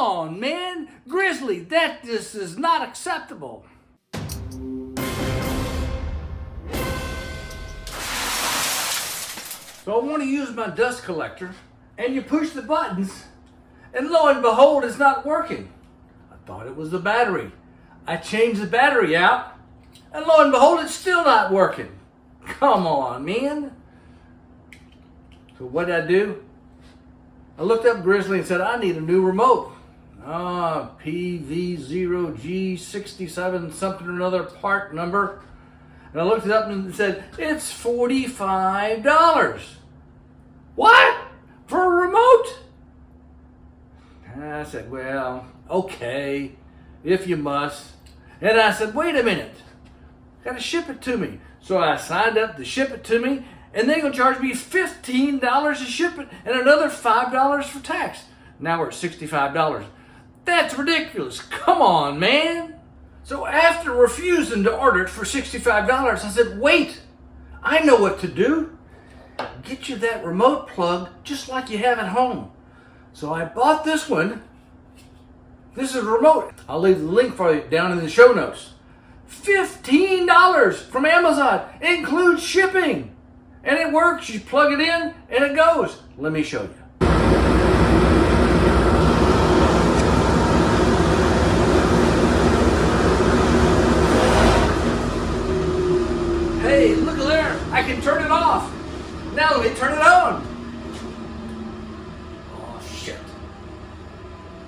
on, man. Grizzly, this is not acceptable. So I want to use my dust collector, and you push the buttons, and lo and behold, it's not working. I thought it was the battery. I changed the battery out, and lo and behold, it's still not working. Come on, man. So what did I do? I looked up Grizzly and said, I need a new remote. PV0G67 something or another part number. And I looked it up and it said, it's $45. What? For a remote? And I said, well, okay, if you must. And I said, wait a minute, gotta ship it to me. So I signed up to ship it to me, and they're gonna charge me $15 to ship it and another $5 for tax. Now we're at $65. That's ridiculous. Come on, man. So after refusing to order it for $65, I said, wait, I know what to do. Get you that remote plug just like you have at home. So I bought this one. This is a remote. I'll leave the link for you down in the show notes. $15 from Amazon. It includes shipping. And it works. You plug it in and it goes. Let me show you. Hey, look there. I can turn it off. Now let me turn it on. Oh, shit.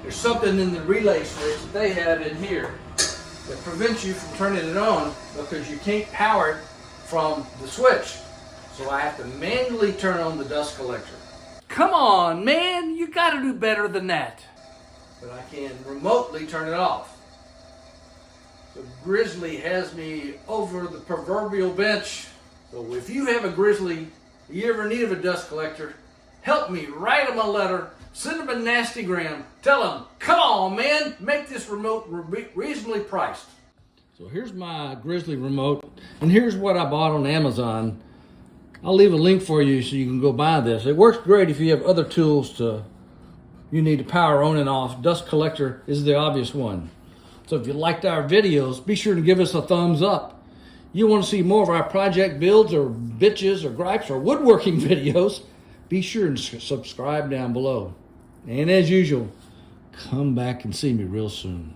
There's something in the relay switch that they have in here that prevents you from turning it on because you can't power it from the switch. So I have to manually turn on the dust collector. Come on, man. You got to do better than that. But I can remotely turn it off. So Grizzly has me over the proverbial bench. So if you have a Grizzly, you ever need of a dust collector, help me, write them a letter, send them a nasty gram, tell them, come on, man, make this remote reasonably priced. So here's my Grizzly remote, and here's what I bought on Amazon. I'll leave a link for you so you can go buy this. It works great if you have other tools you need to power on and off. Dust collector is the obvious one. So if you liked our videos, be sure to give us a thumbs up. You want to see more of our project builds or bitches or gripes or woodworking videos, be sure and subscribe down below. And as usual, come back and see me real soon.